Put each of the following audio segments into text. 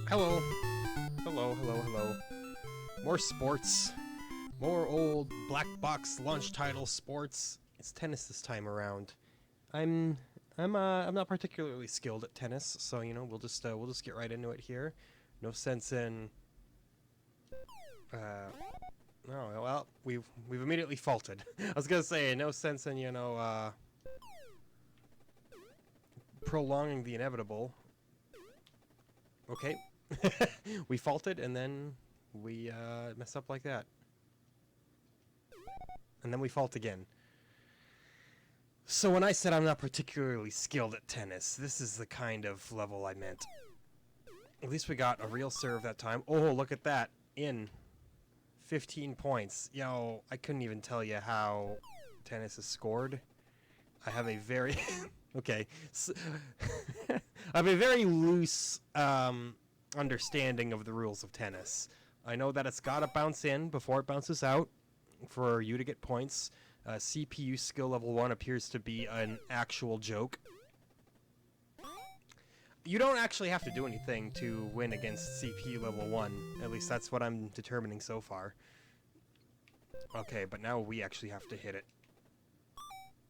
Hello. Hello, hello, hello. More sports. More old black box launch title sports. It's tennis this time around. I'm not particularly skilled at tennis, so we'll just get right into it here. No sense in no, well, we've immediately faulted. I was gonna say no sense in prolonging the inevitable. Okay. We faulted, and then we mess up like that. And then we fault again. So when I said I'm not particularly skilled at tennis, this is the kind of level I meant. At least we got a real serve that time. Oh, look at that. In. 15 points. Yo, I couldn't even tell you how tennis is scored. I have a very... okay. I have a very loose understanding of the rules of tennis. I know that it's got to bounce in before it bounces out for you to get points. CPU skill level 1 appears to be an actual joke. You don't actually have to do anything to win against CPU level 1. At least that's what I'm determining so far. Okay, but now we actually have to hit it.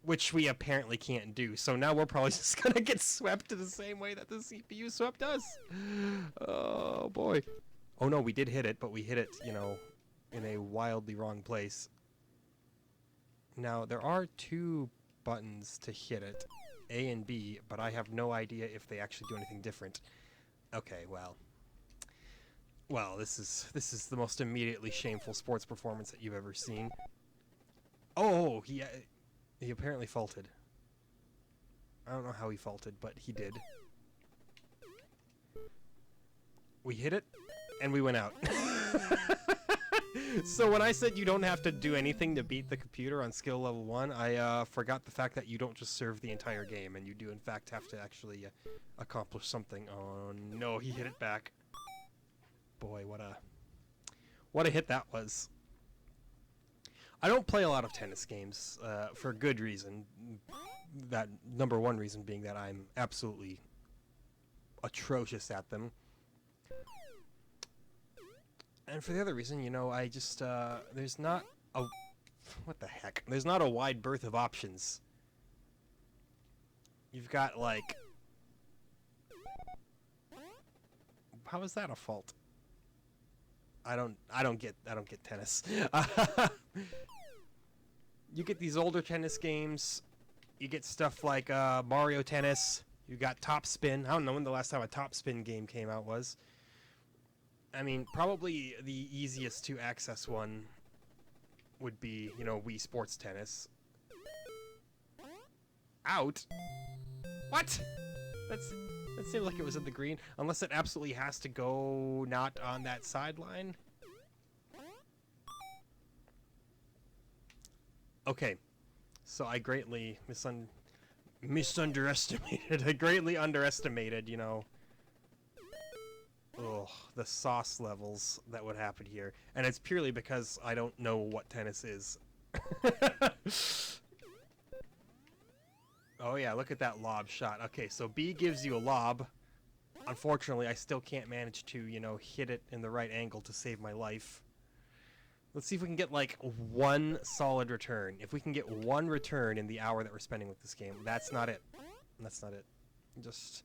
Which we apparently can't do, so now we're probably just gonna get swept the same way that the CPU swept us. Oh boy. Oh no, we did hit it, but we hit it, in a wildly wrong place. Now, there are two buttons to hit it, A and B, but I have no idea if they actually do anything different. Okay, well, this is the most immediately shameful sports performance that you've ever seen. Oh, he apparently faulted. I don't know how he faulted, but he did. We hit it, and we went out. So when I said you don't have to do anything to beat the computer on skill level 1, I forgot the fact that you don't just serve the entire game, and you do in fact have to actually accomplish something. Oh no, he hit it back. Boy, what a hit that was. I don't play a lot of tennis games, for good reason. That number one reason being that I'm absolutely atrocious at them. And for the other reason, I just, there's not a... What the heck? There's not a wide berth of options. You've got, like... How is that a fault? I don't get tennis. You get these older tennis games. You get stuff like Mario Tennis. You got Top Spin. I don't know when the last time a Top Spin game came out was. I mean, probably the easiest to access one would be, Wii Sports Tennis. Out? What? That seemed like it was in the green. Unless it absolutely has to go not on that sideline. Okay. So I greatly misunderestimated. I greatly underestimated, ugh, the sauce levels that would happen here. And it's purely because I don't know what tennis is. Oh yeah, look at that lob shot. Okay, so B gives you a lob. Unfortunately, I still can't manage to, hit it in the right angle to save my life. Let's see if we can get, like, one solid return. If we can get one return in the hour that we're spending with this game, that's not it. That's not it. Just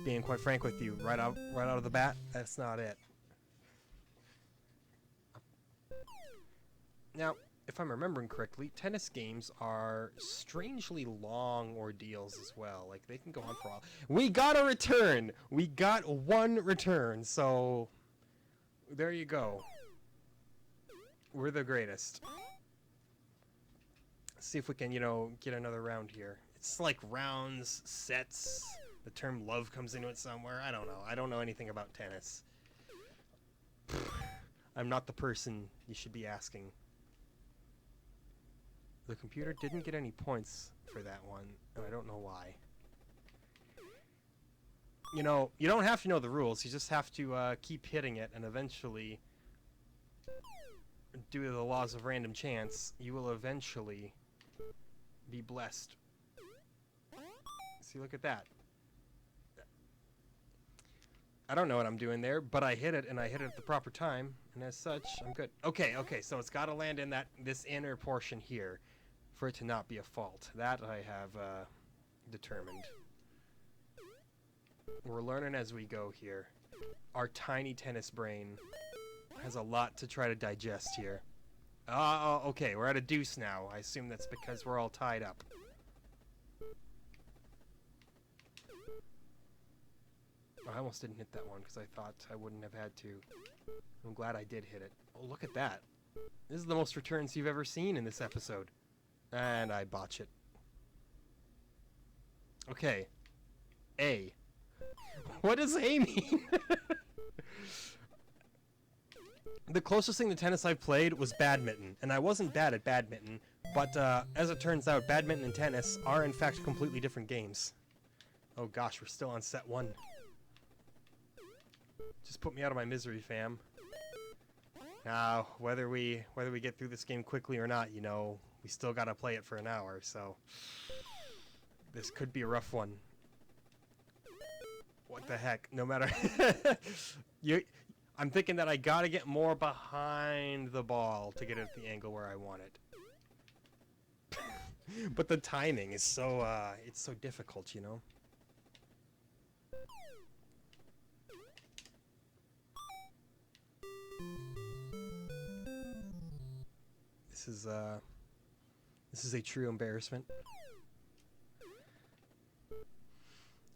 being quite frank with you, right out of the bat, that's not it. Now, if I'm remembering correctly, tennis games are strangely long ordeals as well. Like, they can go on for a while. We got a return! We got one return, so there you go. We're the greatest. Let's see if we can, get another round here. It's like rounds, sets. The term love comes into it somewhere. I don't know. I don't know anything about tennis. I'm not the person you should be asking. The computer didn't get any points for that one, and I don't know why. You don't have to know the rules. You just have to keep hitting it, and eventually, due to the laws of random chance, you will eventually be blessed. See, look at that. I don't know what I'm doing there, but I hit it, and I hit it at the proper time, and as such, I'm good. Okay, okay, so it's got to land in this inner portion here for it to not be a fault. That I have determined. We're learning as we go here. Our tiny tennis brain has a lot to try to digest here. Oh, okay, we're at a deuce now. I assume that's because we're all tied up. I almost didn't hit that one because I thought I wouldn't have had to. I'm glad I did hit it. Oh, look at that. This is the most returns you've ever seen in this episode. And I botch it. Okay. A. What does A mean? The closest thing to tennis I've played was badminton, and I wasn't bad at badminton, but as it turns out, badminton and tennis are in fact completely different games. Oh gosh, we're still on set 1. Just put me out of my misery, fam. Now, whether we get through this game quickly or not, you know, we still gotta play it for an hour, so this could be a rough one. What the heck? No matter I'm thinking that I gotta get more behind the ball to get it at the angle where I want it. But the timing is so it's so difficult, you know. This is a true embarrassment.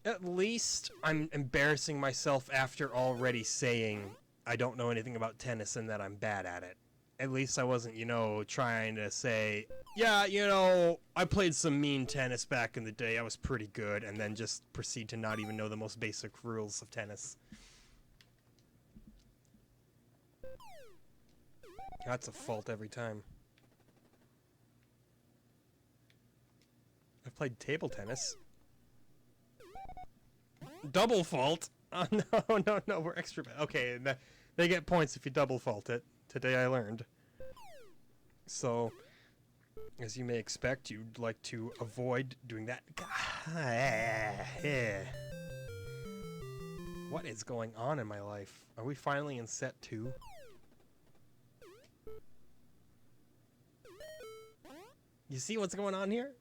At least I'm embarrassing myself after already saying I don't know anything about tennis and that I'm bad at it. At least I wasn't, you know, trying to say, yeah, you know, I played some mean tennis back in the day, I was pretty good, and then just proceed to not even know the most basic rules of tennis. That's a fault every time. I've played table tennis. Double fault? Oh, no, we're extra bad. Okay, they get points if you double fault it. Today I learned. So, as you may expect, you'd like to avoid doing that. What is going on in my life? Are we finally in set 2? You see what's going on here?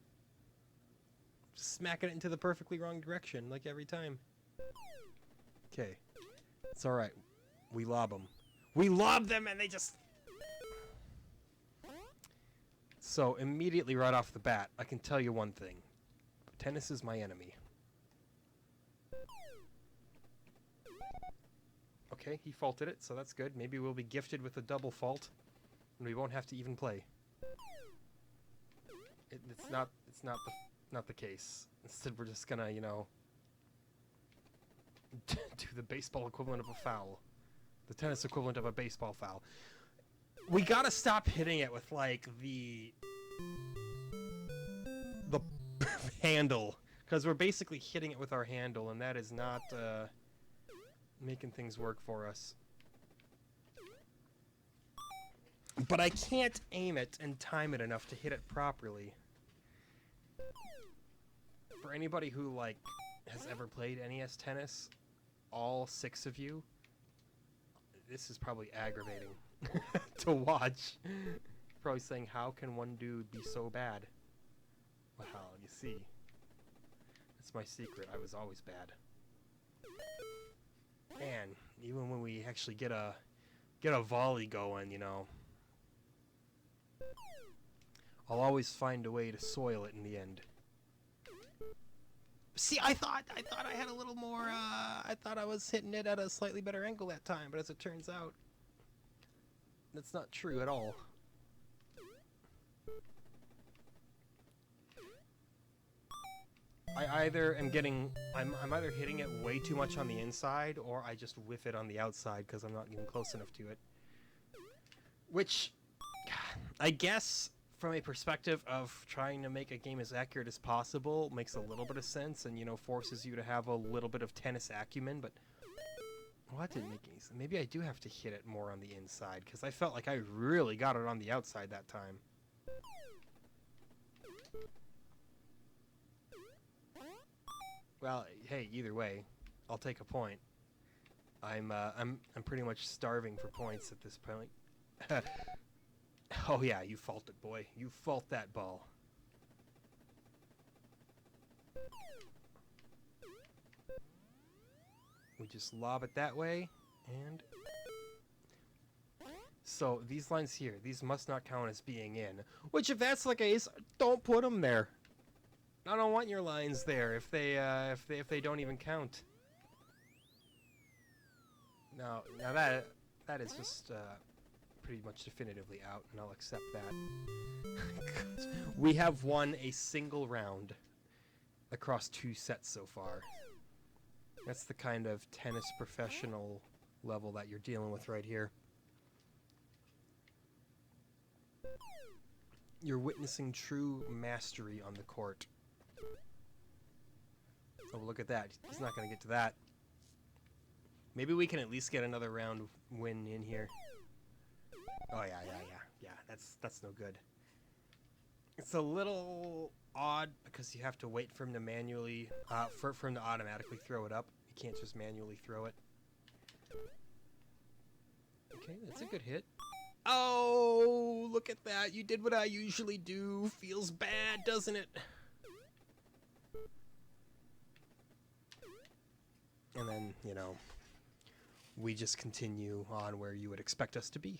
Smacking it into the perfectly wrong direction, like every time. Okay. It's alright. We lob them. We lob them and they just... So, immediately right off the bat, I can tell you one thing. Tennis is my enemy. Okay, he faulted it, so that's good. Maybe we'll be gifted with a double fault, and we won't have to even play. It's not the case. Instead, we're just gonna, you know, do the baseball equivalent of a foul. The tennis equivalent of a baseball foul. We gotta stop hitting it with, like, the handle. Because we're basically hitting it with our handle, and that is not, making things work for us. But I can't aim it and time it enough to hit it properly. For anybody who, like, has ever played NES tennis, all 6 of you, this is probably aggravating to watch. Probably saying, how can one dude be so bad? Well, you see, that's my secret. I was always bad. And even when we actually get a volley going, you know, I'll always find a way to soil it in the end. See, I thought I had a little more, I thought I was hitting it at a slightly better angle that time, but as it turns out, that's not true at all. I'm either hitting it way too much on the inside, or I just whiff it on the outside because I'm not even close enough to it. Which, I guess, from a perspective of trying to make a game as accurate as possible, makes a little bit of sense and, you know, forces you to have a little bit of tennis acumen, but... Well, that didn't make any sense. Maybe I do have to hit it more on the inside, because I felt like I really got it on the outside that time. Well, hey, either way, I'll take a point. I'm pretty much starving for points at this point. Oh yeah, you fault it, boy. You fault that ball. We just lob it that way, and... So, these lines here, these must not count as being in. Which, if that's the case, don't put them there. I don't want your lines there if they don't even count. Now that is just pretty much definitively out, and I'll accept that. We have won a single round across 2 sets so far. That's the kind of tennis professional level that you're dealing with right here. You're witnessing true mastery on the court. Oh, look at that. He's not going to get to that. Maybe we can at least get another round win in here. Oh, yeah. That's no good. It's a little odd because you have to wait for him to manually, for him to automatically throw it up. You can't just manually throw it. Okay, that's a good hit. Oh, look at that. You did what I usually do. Feels bad, doesn't it? And then, you know, we just continue on where you would expect us to be.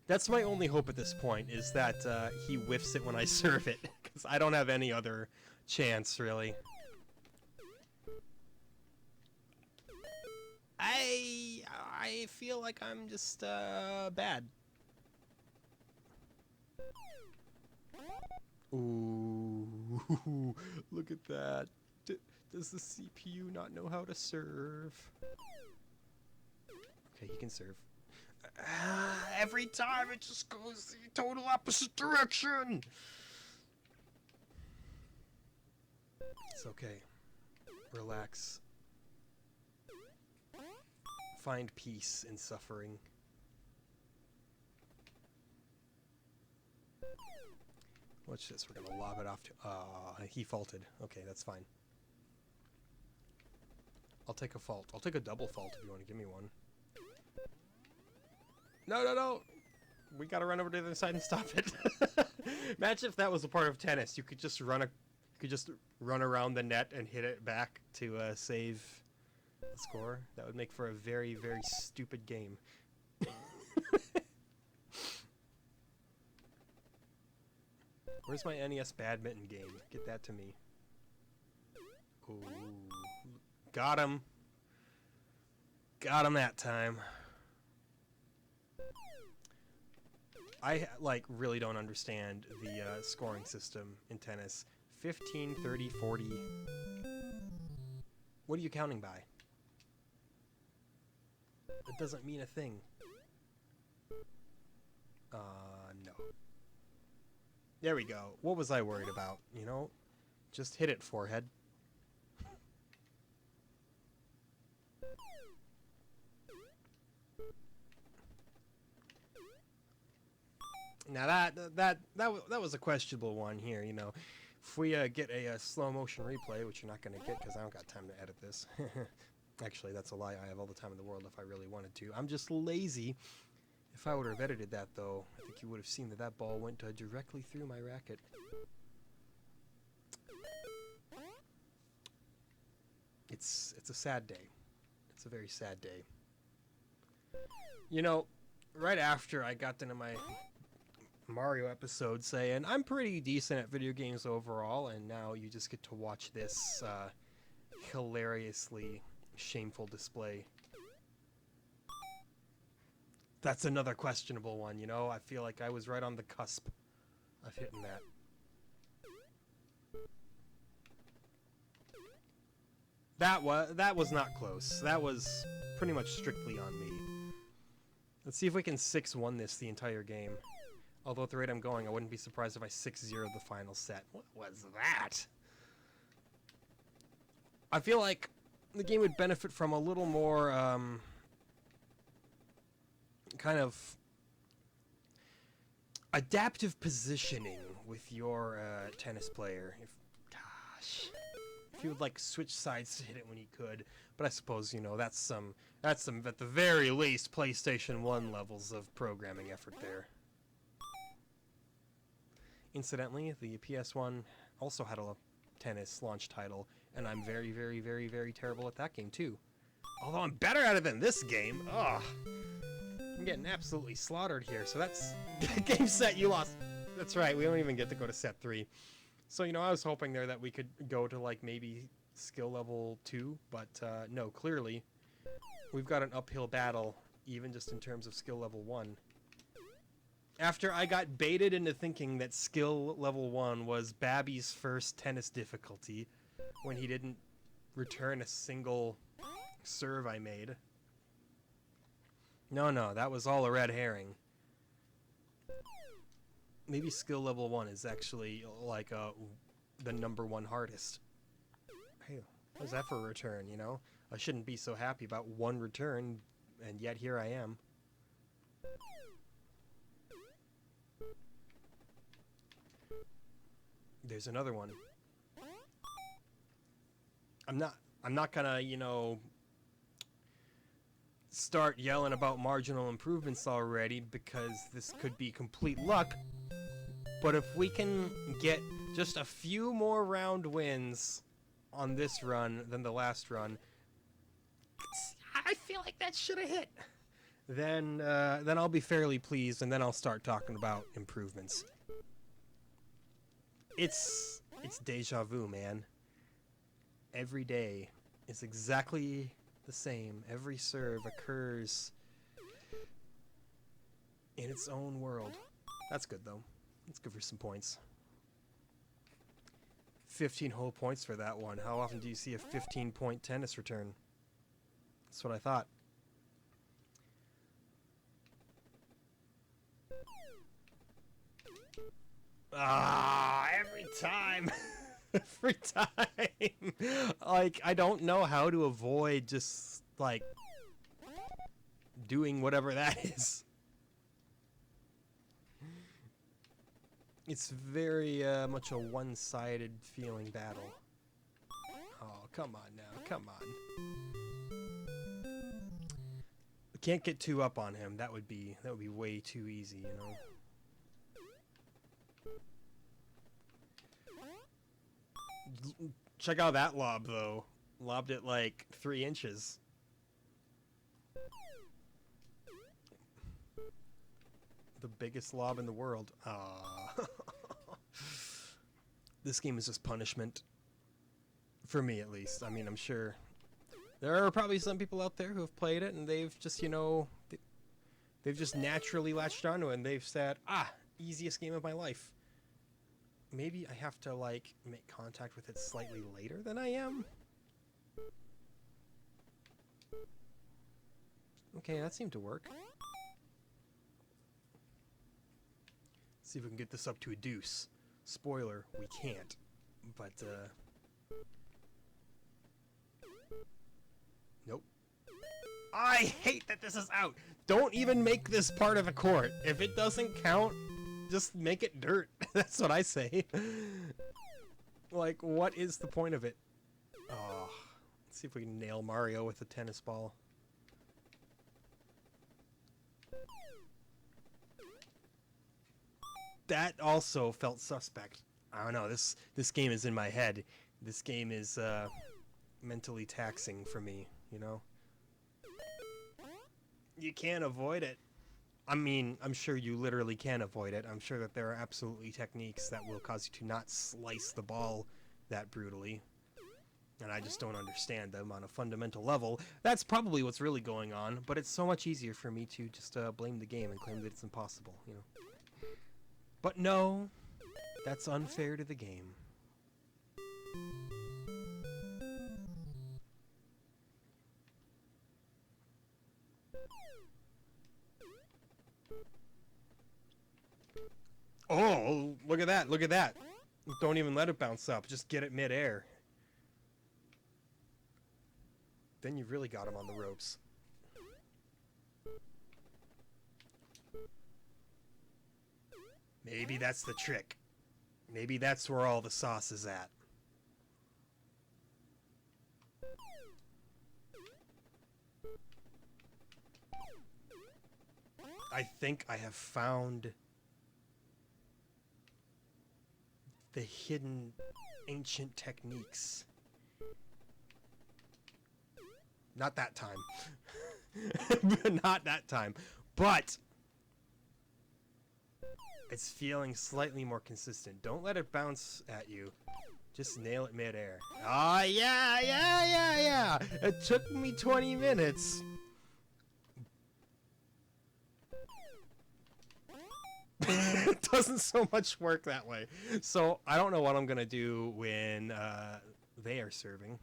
That's my only hope at this point, is that he whiffs it when I serve it, because I don't have any other chance, really. I feel like I'm just bad. Ooh, look at that. Does the CPU not know how to serve? Okay, he can serve. Every time it just goes the total opposite direction. It's okay. Relax. Find peace in suffering. Watch this. We're gonna lob it off to... he faulted. Okay, that's fine. I'll take a fault. I'll take a double fault if you want to give me one. No! We gotta run over to the other side and stop it. Imagine if that was a part of tennis. You could just run around the net and hit it back to save the score. That would make for a very, very stupid game. Where's my NES badminton game? Get that to me. Ooh. Got him. Got him that time. I, like, really don't understand the scoring system in tennis. 15, 30, 40. What are you counting by? It doesn't mean a thing. No. There we go. What was I worried about? You know? Just hit it, forehead. Now that was a questionable one here, you know. If we get a slow motion replay, which you're not going to get because I don't got time to edit this. Actually, that's a lie. I have all the time in the world if I really wanted to. I'm just lazy. If I would have edited that, though, I think you would have seen that that ball went directly through my racket. It's a sad day. It's a very sad day. You know, right after I got into my Mario episode saying I'm pretty decent at video games overall, and now you just get to watch this hilariously shameful display. That's another questionable one, you know? I feel like I was right on the cusp of hitting that. That was not close. That was pretty much strictly on me. Let's see if we can 6-1 this the entire game. Although at the rate I'm going, I wouldn't be surprised if I 6-0 the final set. What was that? I feel like the game would benefit from a little more, kind of adaptive positioning with your tennis player. Gosh. if he would like switch sides to hit it when he could. But I suppose, you know, that's some at the very least PlayStation 1 levels of programming effort there. Incidentally, the PS1 also had a tennis launch title, and I'm very, very, very, very terrible at that game too. Although I'm better at it than this game. Ugh. I'm getting absolutely slaughtered here. So that's game set, you lost. That's right, we don't even get to go to set 3. So, you know, I was hoping there that we could go to like maybe skill level 2, but no, clearly we've got an uphill battle even just in terms of skill level 1. After I got baited into thinking that skill level 1 was Babby's first tennis difficulty when he didn't return a single serve I made. No, that was all a red herring. Maybe skill level 1 is actually like the #1 hardest. Hey, how's that for a return, you know? I shouldn't be so happy about one return, and yet here I am. There's another one. I'm not gonna, you know, start yelling about marginal improvements already because this could be complete luck. But if we can get just a few more round wins on this run than the last run, I feel like that should have hit. Then I'll be fairly pleased, and then I'll start talking about improvements. It's deja vu, man. Every day is exactly the same. Every serve occurs in its own world. That's good, though. That's good for some points. 15 whole points for that one. How often do you see a 15-point tennis return? That's what I thought. Every time. Every time. Like, I don't know how to avoid just, like, doing whatever that is. It's very much a one-sided feeling battle. Oh, come on now. Come on. We can't get too up on him. That would be way too easy, you know. Check out that lob, though. Lobbed it like 3 inches. The biggest lob in the world. This game is just punishment. For me, at least. I mean, I'm sure there are probably some people out there who have played it and they've just, you know, they've just naturally latched onto it and they've said, easiest game of my life. Maybe I have to, like, make contact with it slightly later than I am? Okay, that seemed to work. See if we can get this up to a deuce. Spoiler, we can't. But, nope. I hate that this is out! Don't even make this part of a court. If it doesn't count, just make it dirt. That's what I say. Like, what is the point of it? Oh, let's see if we can nail Mario with a tennis ball. That also felt suspect. I don't know, this game is in my head. This game is mentally taxing for me, you know? You can't avoid it. I mean, I'm sure you literally can avoid it. I'm sure that there are absolutely techniques that will cause you to not slice the ball that brutally. And I just don't understand them on a fundamental level. That's probably what's really going on, but it's so much easier for me to just blame the game and claim that it's impossible, you know? But no, that's unfair to the game. Oh, look at that, look at that. Don't even let it bounce up, just get it mid-air. Then you've really got him on the ropes. Maybe that's the trick. Maybe that's where all the sauce is at. I think I have found the hidden ancient techniques. Not that time. Not that time. But it's feeling slightly more consistent. Don't let it bounce at you. Just nail it midair. Ah, yeah. It took me 20 minutes. It doesn't so much work that way. So I don't know what I'm gonna do when they are serving.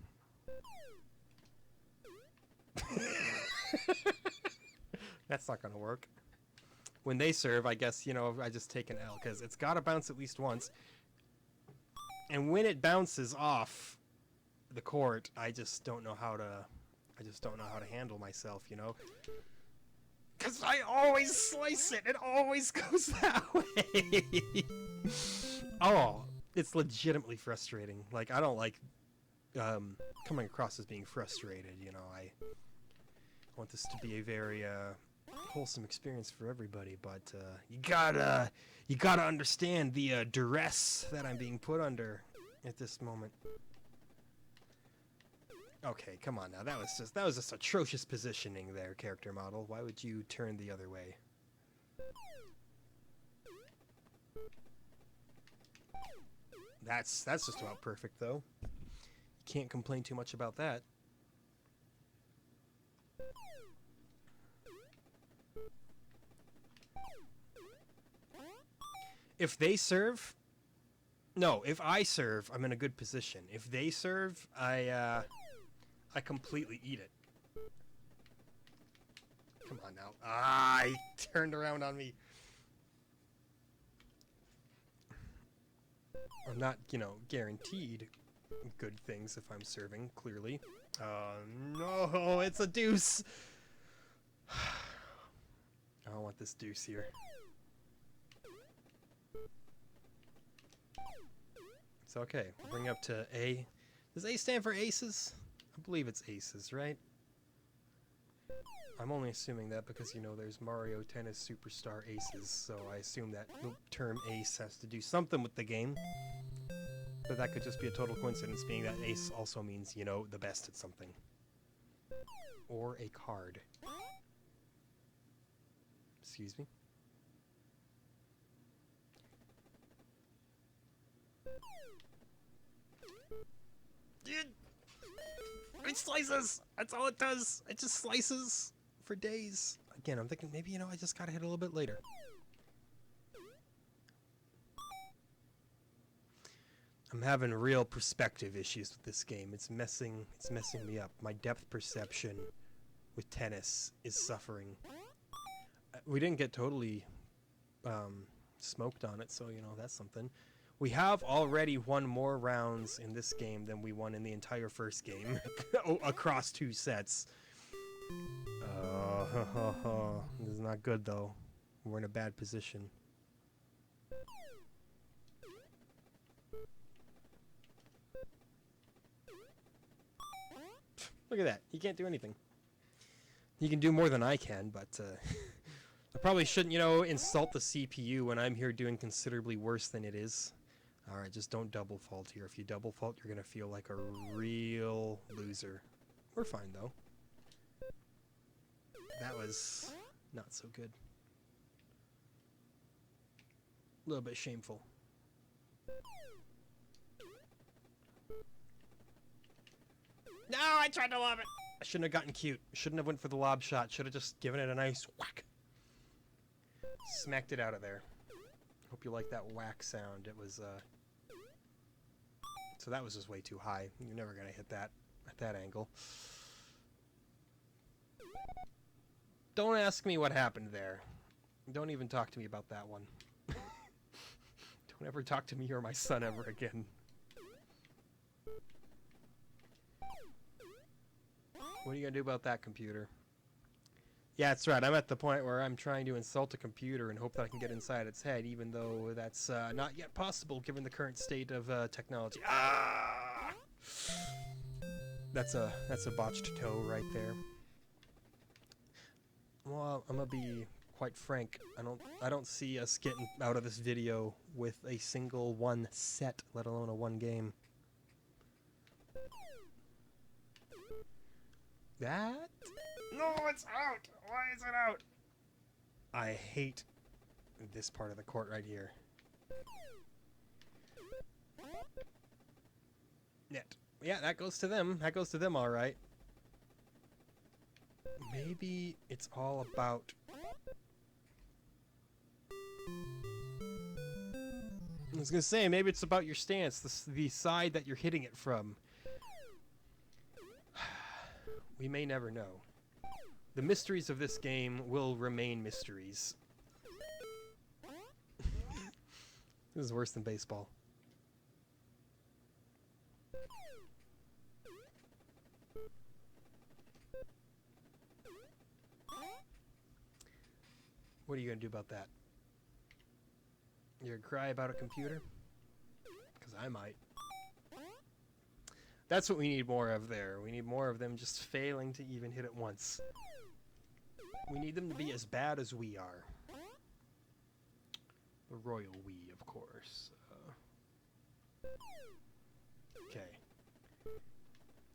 That's not gonna work. When they serve, I guess, you know, I just take an L because it's gotta bounce at least once. And when it bounces off the court, I just don't know how to handle myself, you know. Because I always slice it. It always goes that way. Oh, it's legitimately frustrating. Like, I don't like coming across as being frustrated, you know. I want this to be a very wholesome experience for everybody, but you gotta understand the duress that I'm being put under at this moment. Okay, come on now. That was just atrocious positioning there, character model. Why would you turn the other way? That's just about perfect, though. You can't complain too much about that. If they serve... No, if I serve, I'm in a good position. If they serve, I completely eat it. Come on now. Ah, he turned around on me. I'm not, you know, guaranteed good things if I'm serving, clearly. No, it's a deuce. I don't want this deuce here. It's okay. We'll bring it up to A. Does A stand for aces? I believe it's aces, right? I'm only assuming that because, you know, there's Mario Tennis Superstar Aces, so I assume that the term ace has to do something with the game. But that could just be a total coincidence, being that ace also means, you know, the best at something. Or a card. Excuse me? It slices! That's all it does! It just slices for days. Again, I'm thinking maybe, you know, I just gotta hit a little bit later. I'm having real perspective issues with this game. It's messing me up. My depth perception with tennis is suffering. We didn't get totally smoked on it, so, you know, that's something. We have already won more rounds in this game than we won in the entire first game across 2 sets. This is not good, though. We're in a bad position. Look at that. He can't do anything. He can do more than I can, but I probably shouldn't, you know, insult the CPU when I'm here doing considerably worse than it is. Alright, just don't double fault here. If you double fault, you're going to feel like a real loser. We're fine, though. That was not so good. A little bit shameful. No, I tried to lob it! I shouldn't have gotten cute. Shouldn't have went for the lob shot. Should have just given it a nice whack. Smacked it out of there. Hope you like that whack sound. It was, So that was just way too high. You're never gonna hit that at that angle. Don't ask me what happened there. Don't even talk to me about that one. Don't ever talk to me or my son ever again. What are you gonna do about that, computer? Yeah, that's right. I'm at the point where I'm trying to insult a computer and hope that I can get inside its head, even though that's not yet possible given the current state of technology. Ah! That's a botched toe right there. Well, I'm gonna be quite frank. I don't see us getting out of this video with a single one set, let alone a one game. That? No, it's out! Why is it out? I hate this part of the court right here. Net. Yeah, that goes to them. That goes to them, all right. Maybe it's all about... I was gonna say, maybe it's about your stance, the side that you're hitting it from. We may never know. The mysteries of this game will remain mysteries. This is worse than baseball. What are you gonna do about that? You're gonna cry about a computer? Because I might. That's what we need more of there. We need more of them just failing to even hit it once. We need them to be as bad as we are. The royal we, of course. Okay.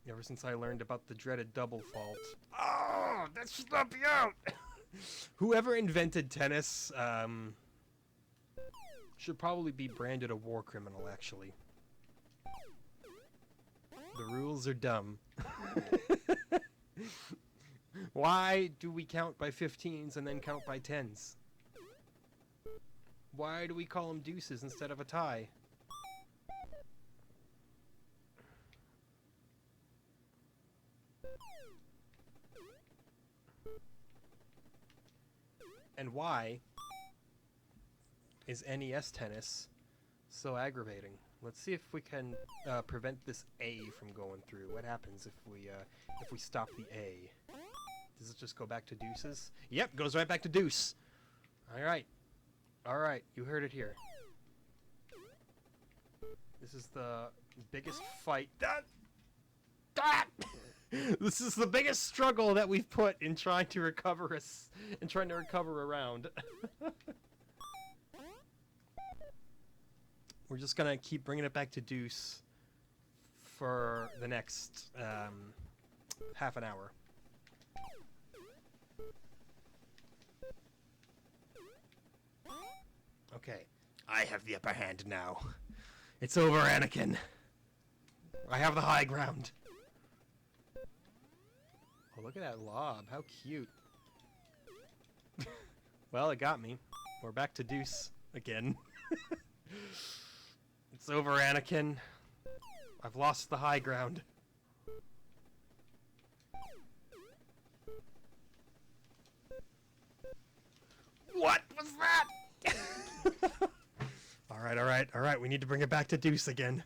Ever since I learned about the dreaded double fault. Oh, that should not be out! Whoever invented tennis should probably be branded a war criminal, actually. The rules are dumb. Why do we count by 15s and then count by 10s? Why do we call them deuces instead of a tie? And why is NES tennis so aggravating? Let's see if we can prevent this A from going through. What happens if we stop the A? Does it just go back to deuces? Yep, goes right back to deuce. Alright. Alright, you heard it here. This is the biggest fight. This is the biggest struggle that we've put in trying to recover a round. We're just gonna keep bringing it back to deuce for the next half an hour. Okay, I have the upper hand now. It's over, Anakin. I have the high ground. Oh, look at that lob. How cute. Well, it got me. We're back to deuce again. It's over, Anakin. I've lost the high ground. What was that? Alright, alright, alright. We need to bring it back to deuce again.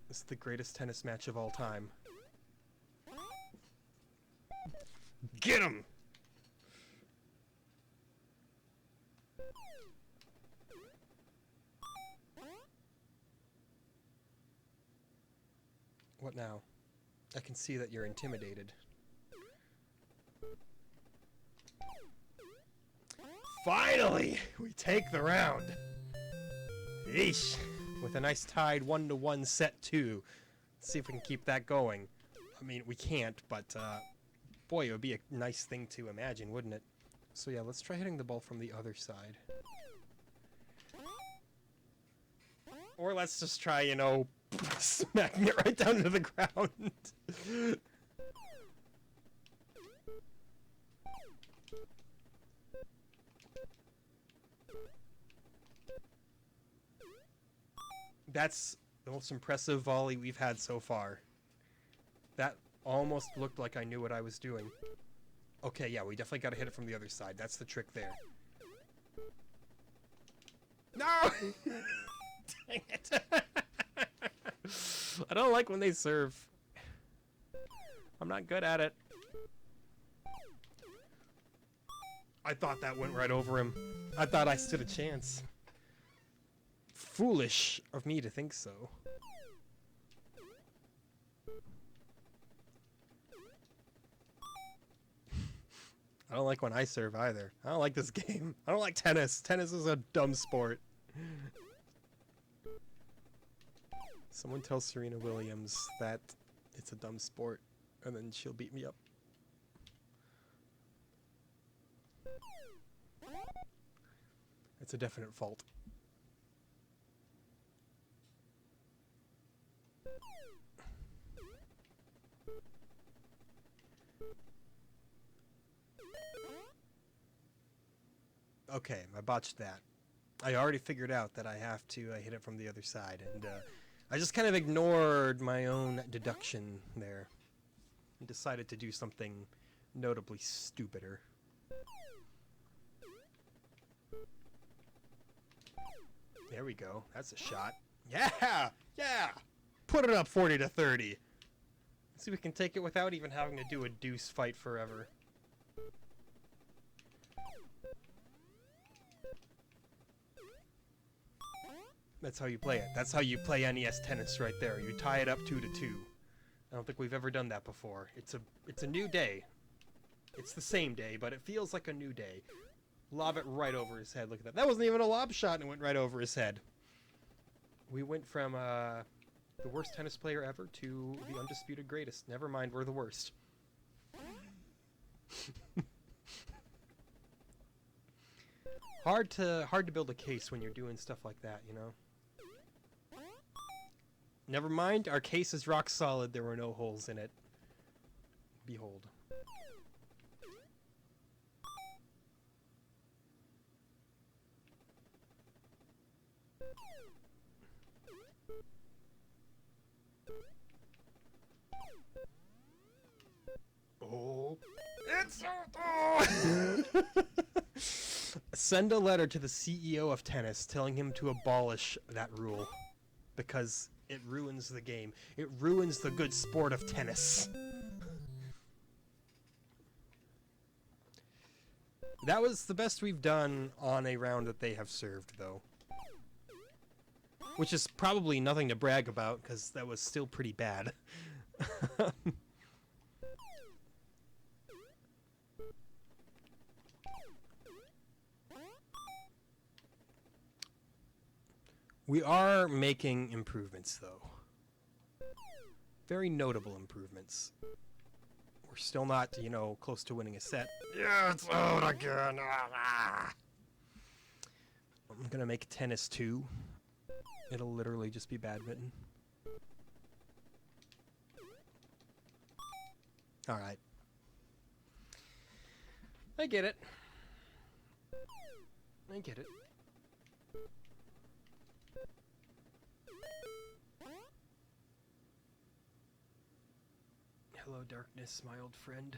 This is the greatest tennis match of all time. Get him! What now? I can see that you're intimidated. Finally! We take the round! Yeesh! With a nice tied 1-1 set 2. Let's see if we can keep that going. I mean, we can't, but boy, it would be a nice thing to imagine, wouldn't it? So yeah, let's try hitting the ball from the other side. Or let's just try, you know, smacking it right down to the ground. That's the most impressive volley we've had so far. That almost looked like I knew what I was doing. Okay, yeah, we definitely got to hit it from the other side. That's the trick there. No! Dang it. I don't like when they serve. I'm not good at it. I thought that went right over him. I thought I stood a chance. Foolish of me to think so. don't like when I serve either. I don't like this game. I don't like tennis. Tennis is a dumb sport. Someone tell Serena Williams that it's a dumb sport, and then she'll beat me up. It's a definite fault. Okay, I botched that. I already figured out that I have to hit it from the other side, and I just kind of ignored my own deduction there and decided to do something notably stupider. There we go. That's a shot. Yeah! Yeah! Put it up 40 to 30. Let's see if we can take it without even having to do a deuce fight forever. That's how you play it. That's how you play NES tennis right there. You tie it up 2 to 2. I don't think we've ever done that before. It's a new day. It's the same day, but it feels like a new day. Lob it right over his head. Look at that. That wasn't even a lob shot and it went right over his head. We went from the worst tennis player ever to the undisputed greatest. Never mind, we're the worst. Hard to build a case when you're doing stuff like that, you know? Never mind, our case is rock solid. There were no holes in it. Behold. Oh. It's so... Send a letter to the CEO of tennis telling him to abolish that rule. Because it ruins the game. It ruins the good sport of tennis. That was the best we've done on a round that they have served, though. Which is probably nothing to brag about, because that was still pretty bad. We are making improvements, though. Very notable improvements. We're still not, you know, close to winning a set. Yeah, it's out again. Ah. I'm gonna make tennis 2. It'll literally just be badminton. Alright. I get it. I get it. Hello, darkness, my old friend.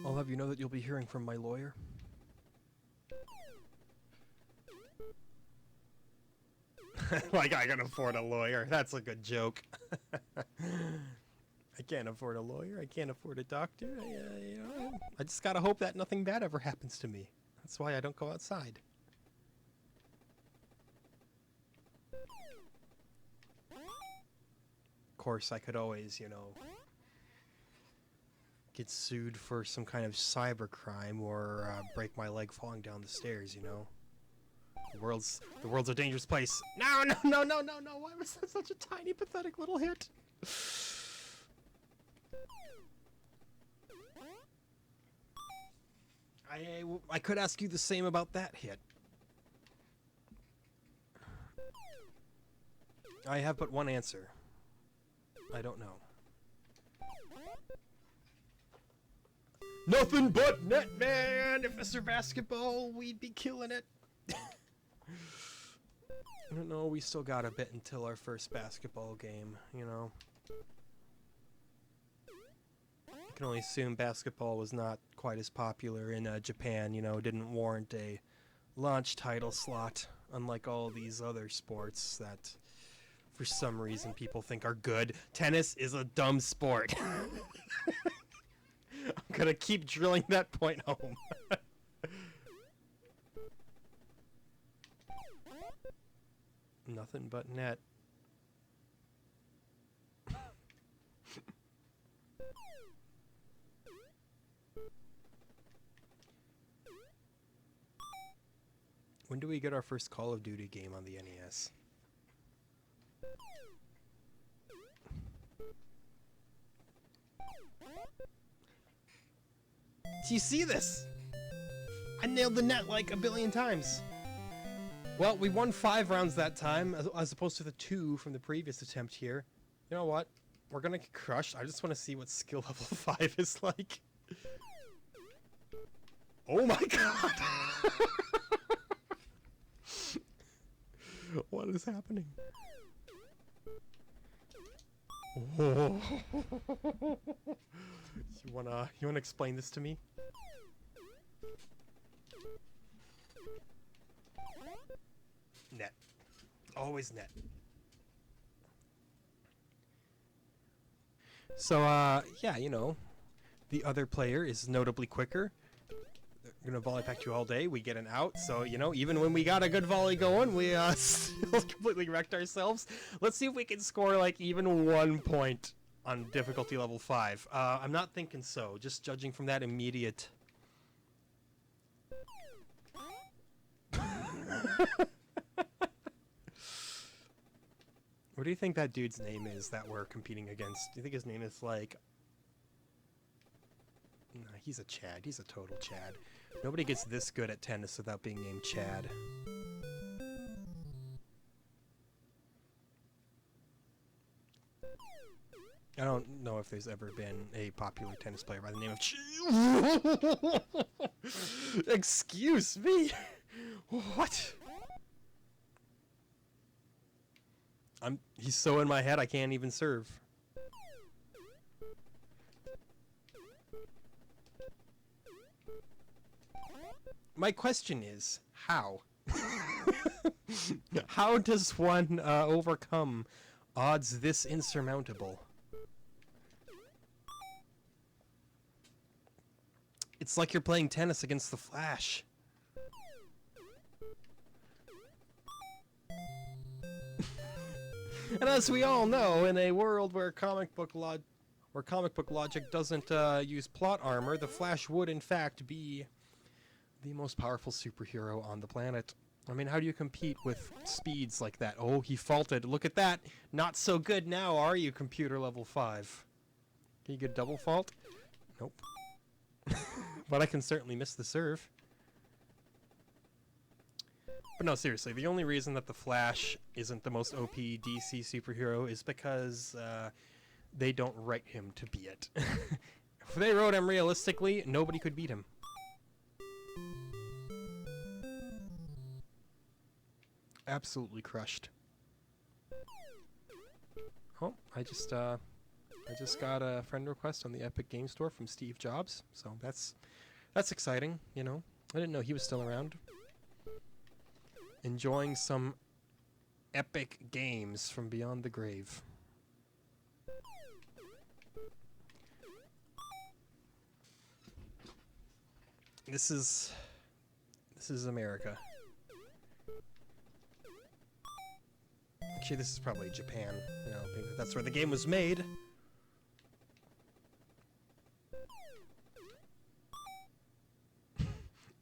I'll have you know that you'll be hearing from my lawyer. Like I can afford a lawyer. That's a good joke. I can't afford a lawyer. I can't afford a doctor. I just gotta hope that nothing bad ever happens to me. That's why I don't go outside. Of course, I could always, you know, get sued for some kind of cybercrime or break my leg falling down the stairs, you know. The world's a dangerous place. No, no, no, no, no, no. Why was that such a tiny, pathetic little hit? I could ask you the same about that hit. I have but one answer. I don't know. Nothing but net, man! If this were basketball, we'd be killing it. I don't know, we still got a bit until our first basketball game, you know. I can only assume basketball was not quite as popular in Japan, you know, didn't warrant a launch title slot, unlike all these other sports that, for some reason, people think are good. Tennis is a dumb sport. I'm gonna keep drilling that point home. Nothing but net. When do we get our first Call of Duty game on the NES? Do you see this? I nailed the net like a billion times. Well, we won 5 rounds that time, as opposed to the 2 from the previous attempt here. You know what? We're gonna get crushed. I just want to see what skill level 5 is like. Oh my god! What is happening? Oh. You wanna explain this to me? Net. Always net. So, yeah, you know, the other player is notably quicker. They're gonna volley back you all day. We get an out, so, you know, even when we got a good volley going, we, still completely wrecked ourselves. Let's see if we can score, like, even 1 point on difficulty level 5. I'm not thinking so, just judging from that immediate... What do you think that dude's name is that we're competing against? Do you think his name is like... No, he's a Chad. He's a total Chad. Nobody gets this good at tennis without being named Chad. I don't know if there's ever been a popular tennis player by the name of Excuse me! What? He's so in my head I can't even serve. My question is, how? How does one overcome odds this insurmountable? It's like you're playing tennis against the Flash. And as we all know, in a world where comic book logic doesn't use plot armor, the Flash would in fact be the most powerful superhero on the planet. I mean, how do you compete with speeds like that? Oh, he faulted. Look at that. Not so good now, are you, computer level 5? Can you get double fault? Nope. But I can certainly miss the serve. But no, seriously, the only reason that the Flash isn't the most OP DC superhero is because they don't write him to be it. If they wrote him realistically, nobody could beat him. Absolutely crushed. Oh, I just got a friend request on the Epic Game Store from Steve Jobs, so that's exciting, you know. I didn't know he was still around. Enjoying some epic games from beyond the grave. This is America. Actually, this is probably Japan. You know, that's where the game was made.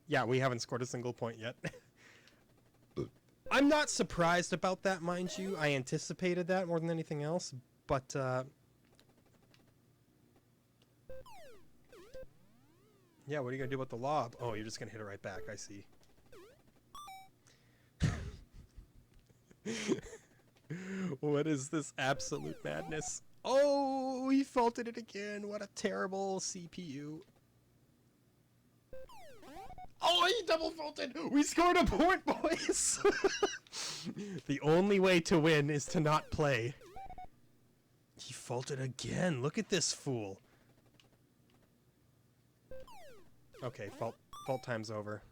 Yeah, we haven't scored a single point yet. I'm not surprised about that, mind you. I anticipated that more than anything else, but yeah, what are you gonna do about the lob? Oh, you're just gonna hit it right back, I see. What is this absolute madness? Oh, he faulted it again. What a terrible CPU. Oh, he double faulted! We scored a point, boys! The only way to win is to not play. He faulted again. Look at this fool. Okay, fault time's over.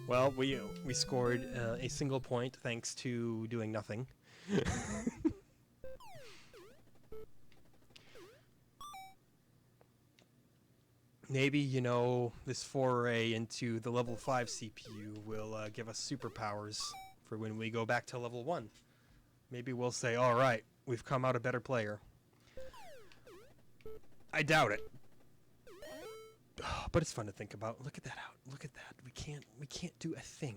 Well, we scored a single point thanks to doing nothing. Maybe, you know, this foray into the level 5 CPU will give us superpowers for when we go back to level 1. Maybe we'll say, all right, we've come out a better player. I doubt it. But it's fun to think about. Look at that out. Look at that. We can't do a thing.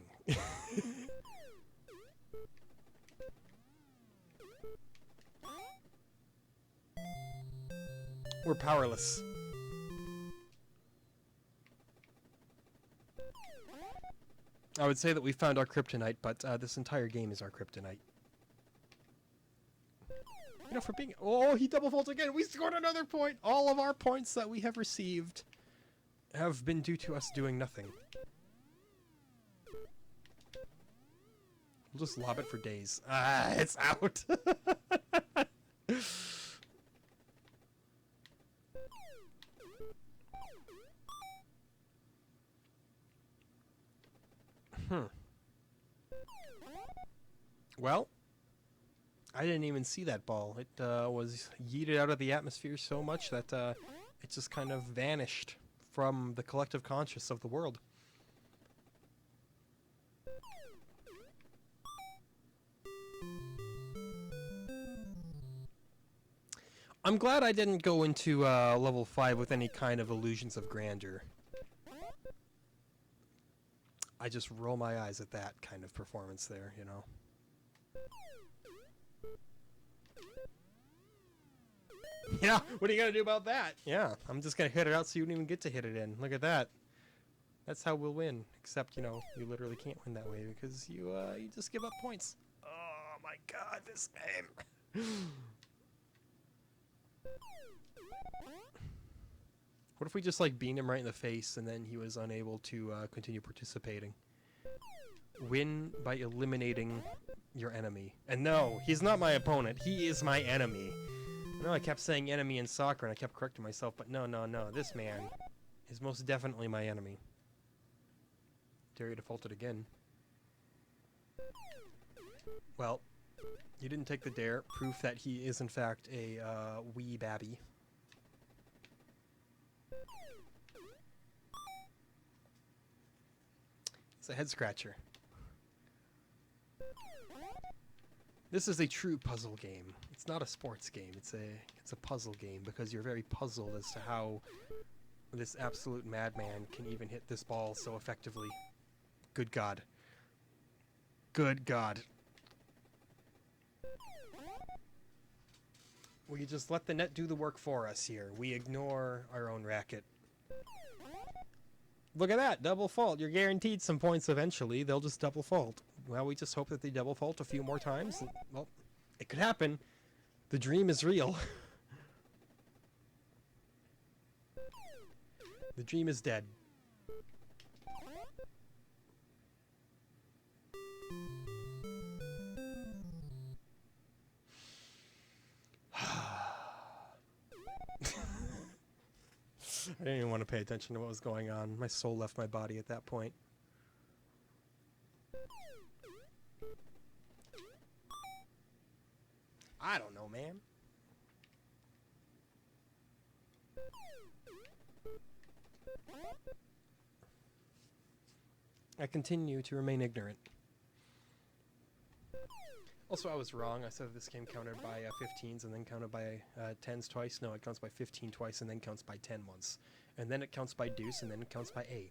We're powerless. I would say that we found our kryptonite, but this entire game is our kryptonite. You know, for being... Oh, he double faults again! We scored another point! All of our points that we have received have been due to us doing nothing. We'll just lob it for days. Ah, it's out! Well, I didn't even see that ball. It was yeeted out of the atmosphere so much that it just kind of vanished from the collective conscious of the world. I'm glad I didn't go into level 5 with any kind of illusions of grandeur. I just roll my eyes at that kind of performance there, you know. Yeah, what are you gonna do about that? Yeah, I'm just gonna hit it out so you don't even get to hit it in. Look at that. That's how we'll win. Except, you know, you literally can't win that way because you just give up points. Oh my god, this game. What if we just like beamed him right in the face and then he was unable to continue participating? Win by eliminating your enemy. And no, he's not my opponent. He is my enemy. I know I kept saying enemy in soccer and I kept correcting myself, but no. This man is most definitely my enemy. Terry defaulted again. Well, you didn't take the dare. Proof that he is in fact a wee babby. It's a head scratcher. This is a true puzzle game. It's not a sports game. It's a puzzle game because you're very puzzled as to how this absolute madman can even hit this ball so effectively. Good God. Good God. We just let the net do the work for us here. We ignore our own racket. Look at that, double fault. You're guaranteed some points eventually. They'll just double fault. Well, we just hope that they double fault a few more times. And, well, it could happen. The dream is real. The dream is dead. I didn't even want to pay attention to what was going on. My soul left my body at that point. I don't know, man. I continue to remain ignorant. Also, I was wrong. I said this game counted by 15s and then counted by 10s twice. No, it counts by 15 twice and then counts by 10 once. And then it counts by deuce and then it counts by A.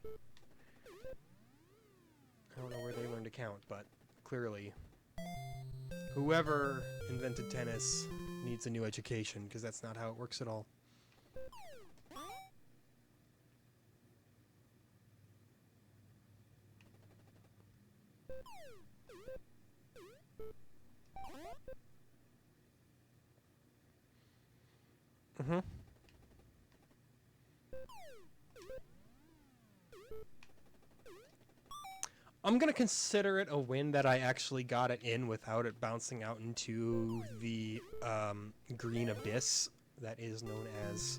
I don't know where they learned to count, but clearly whoever invented tennis needs a new education because that's not how it works at all. I'm going to consider it a win that I actually got it in without it bouncing out into the green abyss that is known as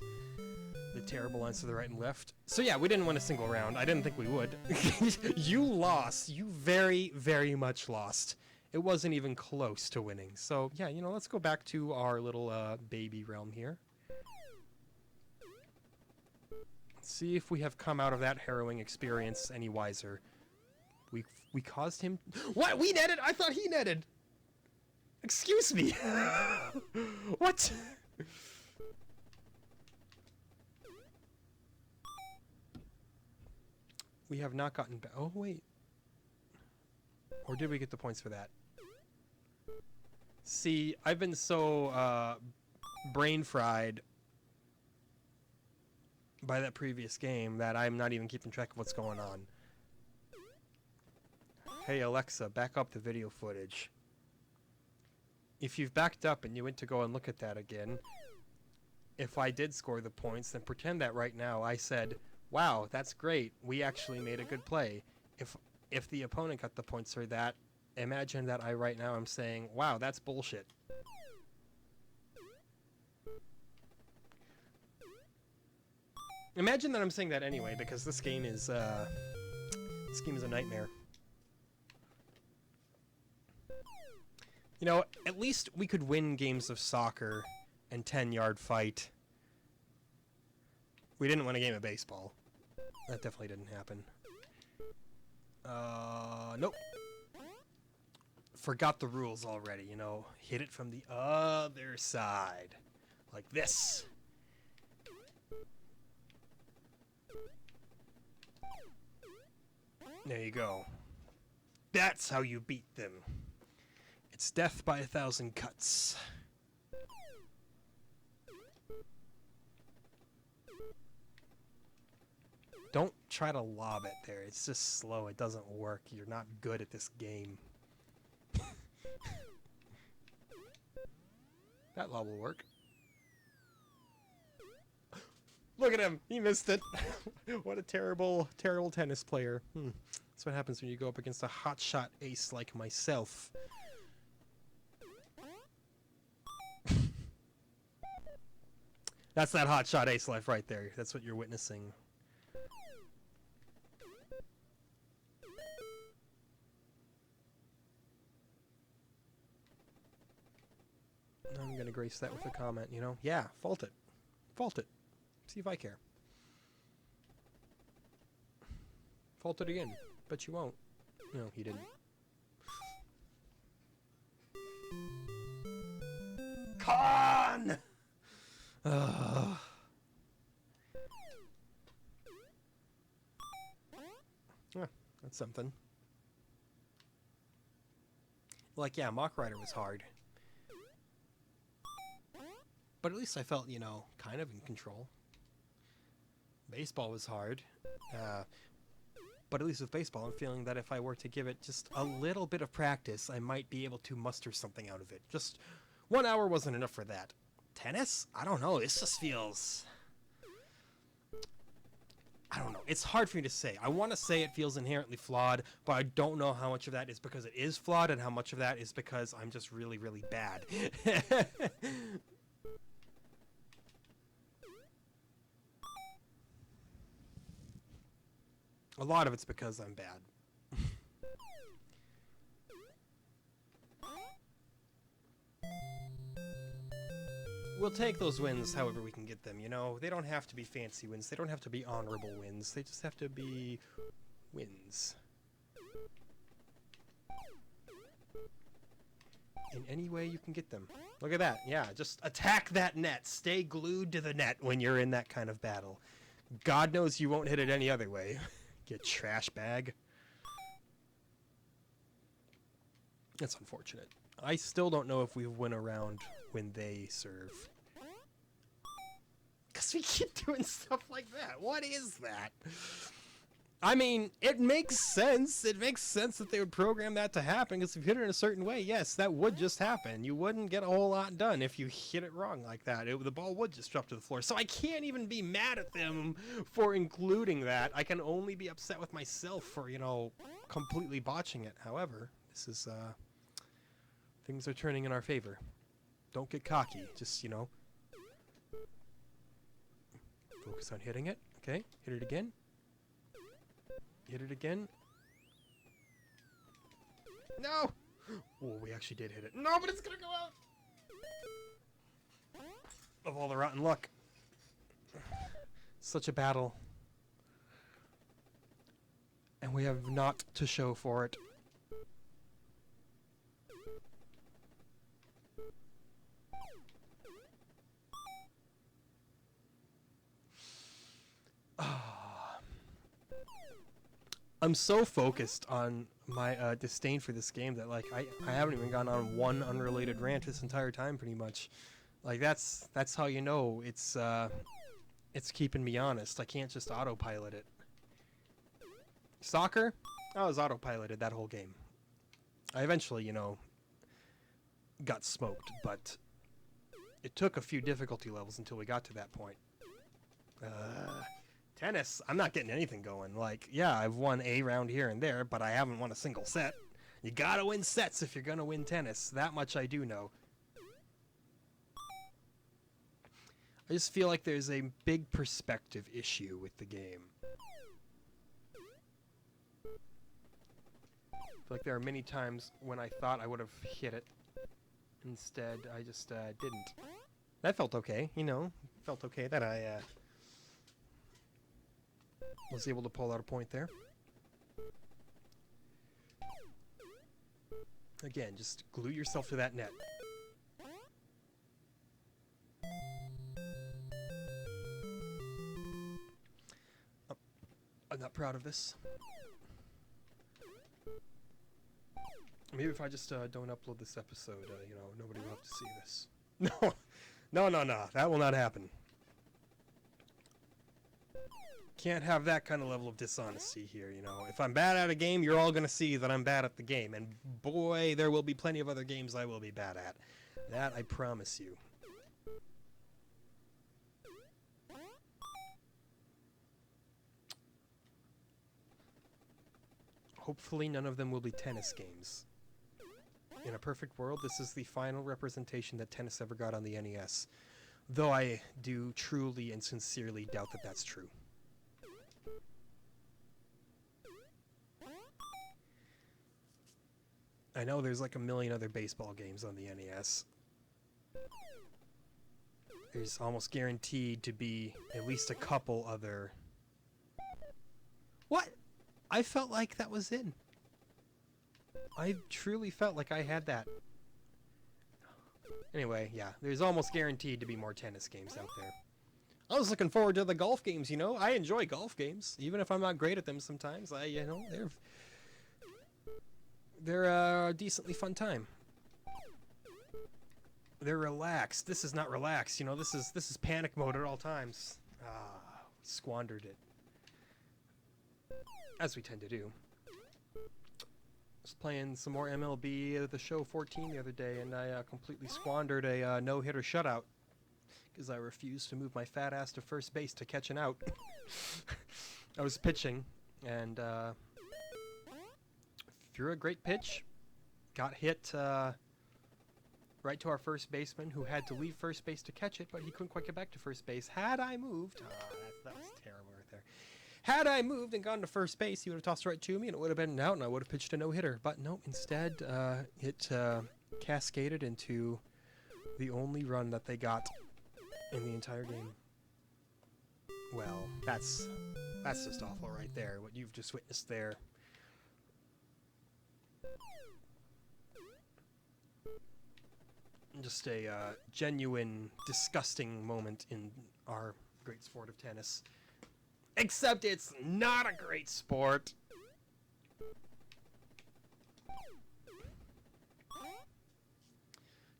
the terrible lines to the right and left. So yeah, we didn't win a single round. I didn't think we would. You lost. You very, very much lost. It wasn't even close to winning. So yeah, you know, let's go back to our little baby realm here. See if we have come out of that harrowing experience any wiser. We caused him... What? We netted? I thought he netted! Excuse me! What? We have not gotten back. Oh, wait. Or did we get the points for that? See, I've been so brain fried by that previous game that I'm not even keeping track of what's going on. Hey Alexa, back up the video footage. If you've backed up and you went to go and look at that again, if I did score the points, then pretend that right now I said, wow, that's great, we actually made a good play. If the opponent got the points for that, imagine that I right now am saying, wow, that's bullshit. Imagine that I'm saying that anyway, because this game is a nightmare. You know, at least we could win games of soccer and 10-yard fight. We didn't win a game of baseball. That definitely didn't happen. Nope. Forgot the rules already, you know. Hit it from the other side. Like this. There you go. That's how you beat them. It's death by 1,000 cuts. Don't try to lob it there. It's just slow. It doesn't work. You're not good at this game. That lob will work. Look at him. He missed it. What a terrible, terrible tennis player. That's what happens when you go up against a hotshot ace like myself. That's that hotshot ace life right there. That's what you're witnessing. I'm gonna grace that with a comment, you know? Yeah, fault it. Fault it. See if I care. Fault it again. Bet you won't. No, he didn't. Con! Yeah, that's something. Like, yeah, Mach Rider was hard. But at least I felt, you know, kind of in control. Baseball was hard. But at least with baseball, I'm feeling that if I were to give it just a little bit of practice, I might be able to muster something out of it. Just 1 hour wasn't enough for that. Tennis? I don't know. This just feels... I don't know. It's hard for me to say. I want to say it feels inherently flawed, but I don't know how much of that is because it is flawed and how much of that is because I'm just really, really bad. A lot of it's because I'm bad. We'll take those wins however we can get them, you know? They don't have to be fancy wins. They don't have to be honorable wins. They just have to be wins. In any way you can get them. Look at that. Yeah, just attack that net. Stay glued to the net when you're in that kind of battle. God knows you won't hit it any other way. Get trash bag. That's unfortunate. I still don't know if we win a round when they serve. Because we keep doing stuff like that. What is that? I mean, it makes sense. It makes sense that they would program that to happen, because if you hit it in a certain way, yes, that would just happen. You wouldn't get a whole lot done if you hit it wrong like that. The ball would just drop to the floor. So I can't even be mad at them for including that. I can only be upset with myself for, you know, completely botching it. However, this is, things are turning in our favor. Don't get cocky. Just, you know, focus on hitting it. Okay, hit it again. Hit it again. No! Oh, we actually did hit it. No, but it's gonna go out! Of all the rotten luck. Such a battle. And we have not to show for it. I'm so focused on my disdain for this game that like I haven't even gone on one unrelated rant this entire time pretty much. Like that's how you know it's keeping me honest. I can't just autopilot it. Soccer? I was autopiloted that whole game. I eventually, you know, got smoked, but it took a few difficulty levels until we got to that point. Tennis, I'm not getting anything going. Like, yeah, I've won a round here and there, but I haven't won a single set. You gotta win sets if you're gonna win tennis. That much I do know. I just feel like there's a big perspective issue with the game. I feel like there are many times when I thought I would have hit it. Instead, I just didn't. That felt okay, you know. Felt okay that I was able to pull out a point there. Again, just glue yourself to that net. I'm not proud of this. Maybe if I just don't upload this episode, you know, nobody will have to see this. No. That will not happen. Can't have that kind of level of dishonesty here, you know. If I'm bad at a game, you're all going to see that I'm bad at the game. And boy, there will be plenty of other games I will be bad at. That I promise you. Hopefully none of them will be tennis games. In a perfect world, this is the final representation that tennis ever got on the NES. Though I do truly and sincerely doubt that that's true. I know there's like a million other baseball games on the NES. There's almost guaranteed to be at least a couple other... What? I felt like that was in. I truly felt like I had that. Anyway, yeah, there's almost guaranteed to be more tennis games out there. I was looking forward to the golf games, you know. I enjoy golf games, even if I'm not great at them sometimes. You know, they're a decently fun time. They're relaxed. This is not relaxed, you know. This is panic mode at all times. Squandered it. As we tend to do. Was playing some more MLB The Show 14 the other day, and I completely squandered a no-hitter shutout because I refused to move my fat ass to first base to catch an out. I was pitching, and threw a great pitch, got hit right to our first baseman, who had to leave first base to catch it, but he couldn't quite get back to first base. Had I moved... that was terrible right there. Had I moved and gone to first base, he would have tossed right to me, and it would have been an out, and I would have pitched a no-hitter. But no, instead, it cascaded into the only run that they got in the entire game. Well, that's just awful right there, what you've just witnessed there. Just a genuine, disgusting moment in our great sport of tennis. Except it's not a great sport.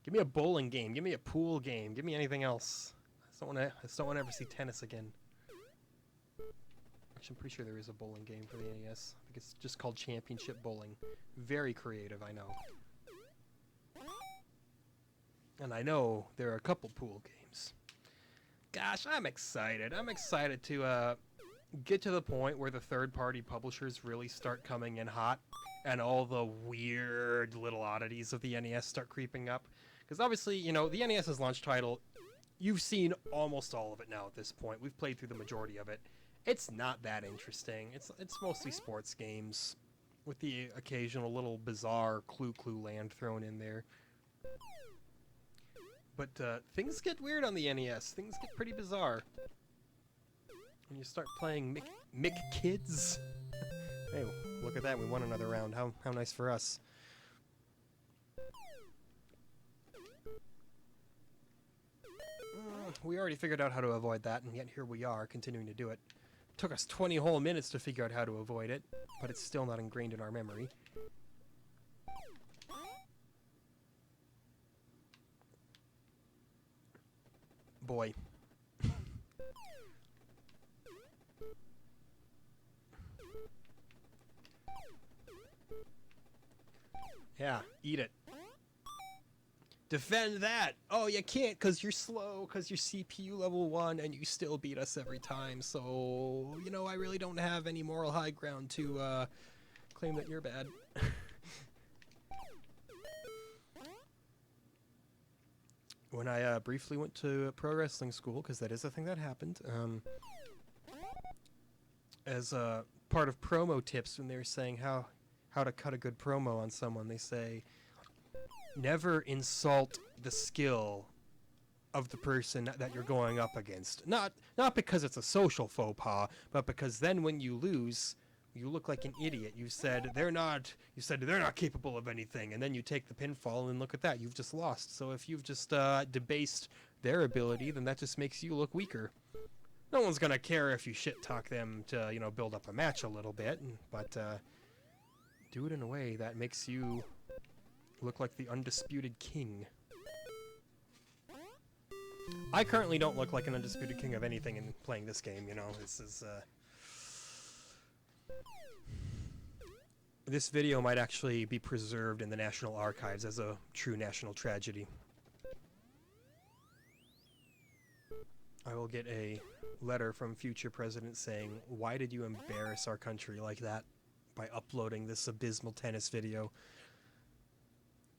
Give me a bowling game. Give me a pool game. Give me anything else. I just don't want to ever see tennis again. Actually, I'm pretty sure there is a bowling game for the NES. I think it's just called Championship Bowling. Very creative, I know. And I know there are a couple pool games. Gosh, I'm excited. I'm excited to get to the point where the third-party publishers really start coming in hot and all the weird little oddities of the NES start creeping up. Because obviously, you know, the NES's launch title, you've seen almost all of it now at this point. We've played through the majority of it. It's not that interesting. It's mostly sports games with the occasional little bizarre Clue Land thrown in there. But things get weird on the NES. Things get pretty bizarre. When you start playing Mick Kids. Hey, look at that. We won another round. How nice for us. We already figured out how to avoid that, and yet here we are, continuing to do it. took us 20 whole minutes to figure out how to avoid it, but it's still not ingrained in our memory. Boy. Yeah, eat it. Defend that! Oh, you can't because you're slow, because you're CPU level 1, and you still beat us every time, so, you know, I really don't have any moral high ground to claim that you're bad. When I briefly went to pro wrestling school, because that is a thing that happened, as part of promo tips, when they were saying how to cut a good promo on someone, they say, never insult the skill of the person that you're going up against. Not because it's a social faux pas, but because then when you lose, you look like an idiot. You said they're not capable of anything, and then you take the pinfall and look at that. You've just lost. So if you've just debased their ability, then that just makes you look weaker. No one's gonna care if you shit talk them to, you know, build up a match a little bit, but do it in a way that makes you look like the undisputed king. I currently don't look like an undisputed king of anything in playing this game, you know. This video might actually be preserved in the National Archives as a true national tragedy. I will get a letter from future presidents saying, why did you embarrass our country like that by uploading this abysmal tennis video?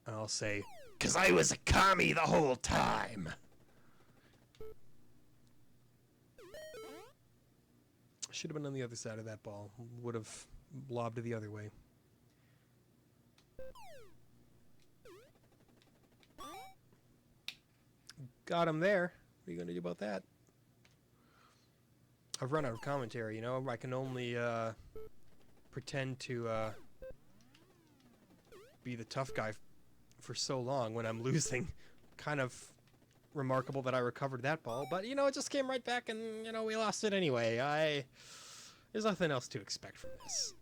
And I'll say, 'cause I was a commie the whole time! Should have been on the other side of that ball. Would have lobbed it the other way. Got him there. What are you going to do about that? I've run out of commentary, you know? I can only pretend to be the tough guy for so long when I'm losing. Kind of remarkable that I recovered that ball, but, you know, it just came right back and, you know, we lost it anyway. There's nothing else to expect from this.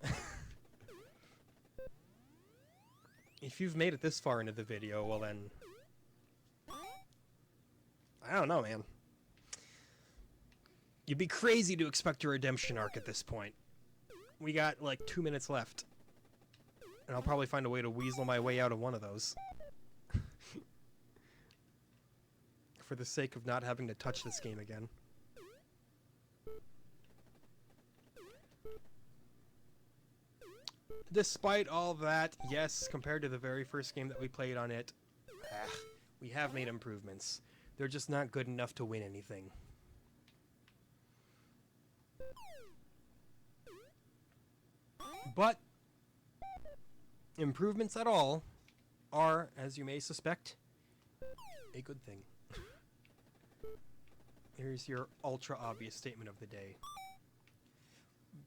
If you've made it this far into the video, well then... I don't know, man. You'd be crazy to expect a redemption arc at this point. We got, like, 2 minutes left. And I'll probably find a way to weasel my way out of one of those. For the sake of not having to touch this game again. Despite all that, yes, compared to the very first game that we played on it, we have made improvements. They're just not good enough to win anything. But improvements at all are, as you may suspect, a good thing. Here's your ultra obvious statement of the day.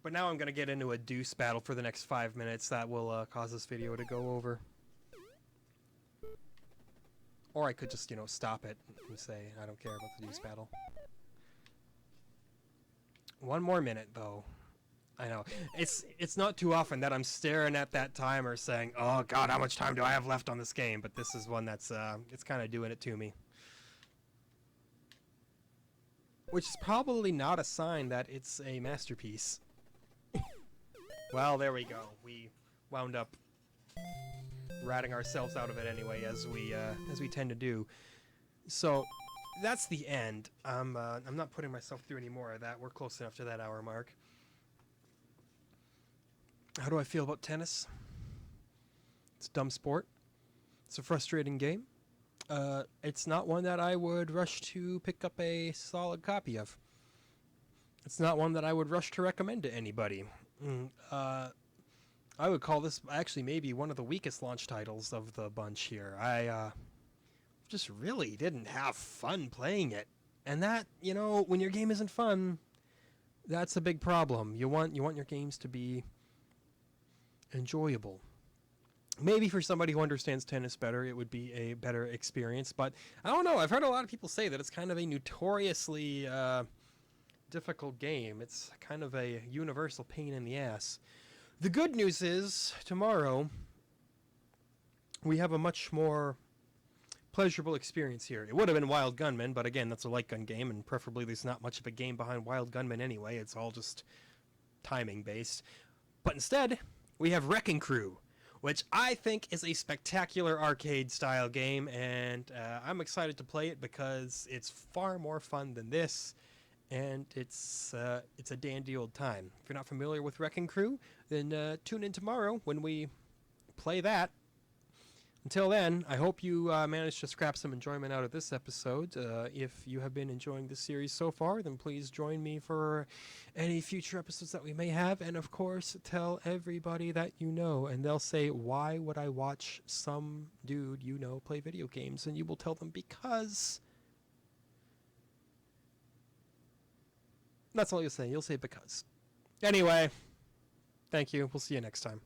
But now I'm going to get into a deuce battle for the next 5 minutes that will cause this video to go over. Or I could just, you know, stop it and say, I don't care about the deuce battle. 1 more minute, though. I know. It's not too often that I'm staring at that timer saying, oh god, how much time do I have left on this game? But this is one that's, it's kind of doing it to me. Which is probably not a sign that it's a masterpiece. Well, there we go. We wound up ratting ourselves out of it anyway, as we tend to do. So that's the end. I'm not putting myself through any more of that. We're close enough to that hour mark. How do I feel about tennis? It's a dumb sport. It's a frustrating game. It's not one that I would rush to pick up a solid copy of. It's not one that I would rush to recommend to anybody. I would call this actually maybe one of the weakest launch titles of the bunch here. I just really didn't have fun playing it. And that, you know, when your game isn't fun, that's a big problem. You want your games to be enjoyable. Maybe for somebody who understands tennis better, it would be a better experience. But I don't know. I've heard a lot of people say that it's kind of a notoriously difficult game. It's kind of a universal pain in the ass. The good news is, tomorrow, we have a much more pleasurable experience here. It would have been Wild Gunman, but again, that's a light gun game, and preferably there's not much of a game behind Wild Gunman anyway. It's all just timing based. But instead, we have Wrecking Crew, which I think is a spectacular arcade-style game, and I'm excited to play it because it's far more fun than this, and it's a dandy old time. If you're not familiar with Wrecking Crew, then tune in tomorrow when we play that. Until then, I hope you managed to scrap some enjoyment out of this episode. If you have been enjoying this series so far, then please join me for any future episodes that we may have. And of course, tell everybody that you know. And they'll say, why would I watch some dude you know play video games? And you will tell them, because... That's all you'll say. You'll say because. Anyway, thank you. We'll see you next time.